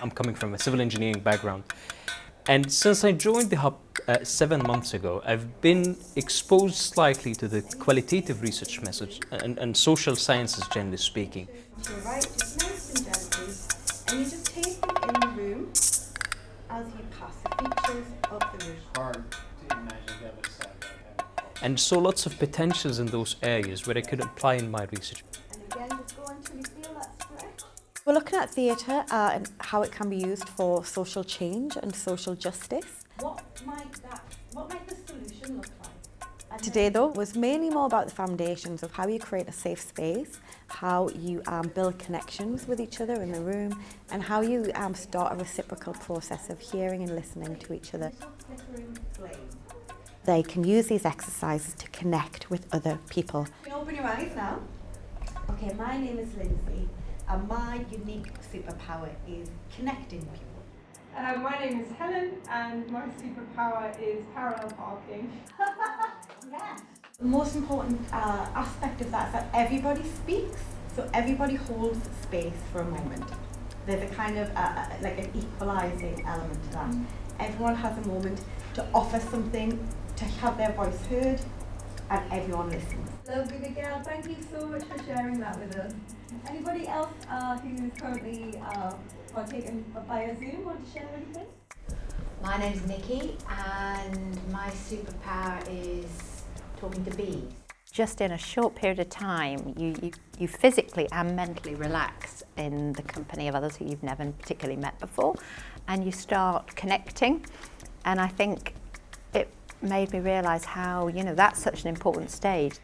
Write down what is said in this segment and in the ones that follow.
I'm coming from a civil engineering background. And since I joined the Hub 7 months ago, I've been exposed slightly to the qualitative research methods and social sciences, generally speaking. To your right, just nice and gently, and you just take it in the room as you pass the features of the room. Hard to imagine the other side of that. And saw lots of potentials in those areas where I could apply in my research. And again, just go until you feel that stretch. We're looking at theatre and how it can be used for social change and social justice. What might the solution look like? And Today though was mainly more about the foundations of how you create a safe space, how you build connections with each other in the room, and how you start a reciprocal process of hearing and listening to each other. flickering flame. They can use these exercises to connect with other people. You can open your eyes now. Okay, my name is Lindsay, and my unique superpower is connecting people. My name is Helen, and my superpower is parallel parking. Yes. The most important aspect of that is that everybody speaks, so everybody holds space for a moment. There's a kind of like an equalising element to that. Everyone has a moment to offer something, to have their voice heard, and everyone listens. Lovely, Miguel. Thank you so much for sharing that with us. Anybody else who is currently partaking via Zoom want to share anything? My name's Nikki, and my superpower is talking to bees. Just in a short period of time, you physically and mentally relax in the company of others who you've never particularly met before, and you start connecting. And I think it made me realise how, that's such an important stage.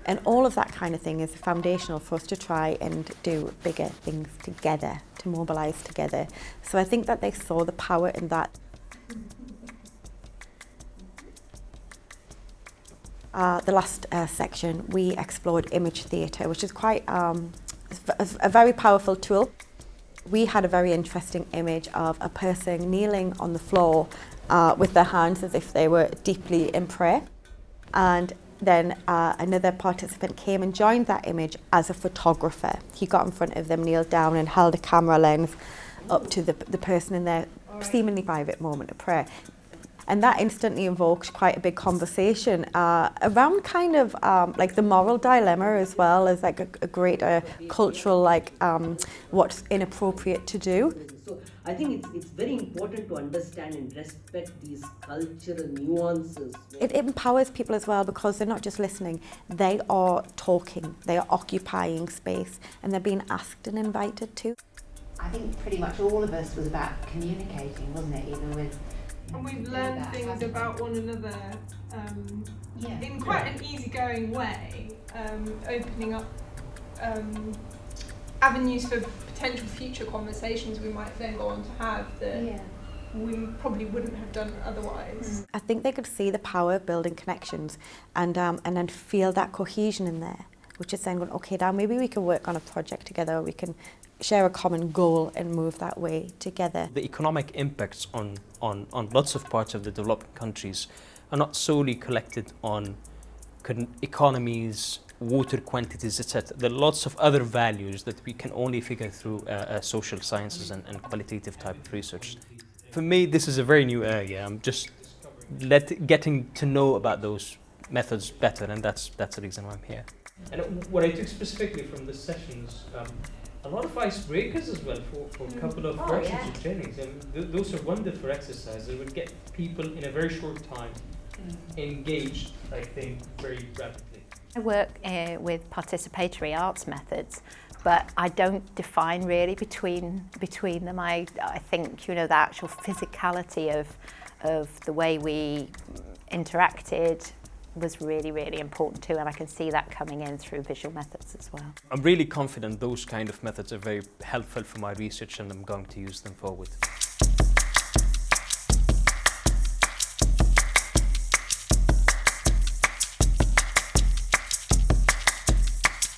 And all of that kind of thing is foundational for us to try and do bigger things together, to mobilise together. So I think that they saw the power in that. The last section, we explored image theatre, which is quite a very powerful tool. We had a very interesting image of a person kneeling on the floor with their hands as if they were deeply in prayer. And then another participant came and joined that image as a photographer. He got in front of them, kneeled down and held a camera lens up to the person in their seemingly private moment of prayer. And that instantly invoked quite a big conversation around kind of like the moral dilemma, as well as like a greater cultural, like what's inappropriate to do. So I think it's very important to understand and respect these cultural nuances. It empowers people as well, because they're not just listening, they are talking, they are occupying space, and they're being asked and invited to. I think pretty much all of us was about communicating, wasn't it? Either with And we've learned things about one another in quite an easygoing way, opening up avenues for potential future conversations we might then go on to have that we probably wouldn't have done otherwise. I think they could see the power of building connections and then feel that cohesion in there, which is then going, okay, now maybe we can work on a project together, or we can share a common goal and move that way together. The economic impacts on lots of parts of the developing countries are not solely collected on economies, water quantities, etc. There are lots of other values that we can only figure through social sciences and qualitative type of research. For me, this is a very new area. I'm just getting to know about those methods better, and that's the reason why I'm here. And what I took specifically from the sessions, a lot of icebreakers as well for a couple of workshops and trainings, and those are wonderful exercises. It would get people in a very short time engaged, I think, very rapidly. I work with participatory arts methods, but I don't define really between them. I think the actual physicality of the way we interacted was really, really important too, and I can see that coming in through visual methods as well. I'm really confident those kind of methods are very helpful for my research, and I'm going to use them forward.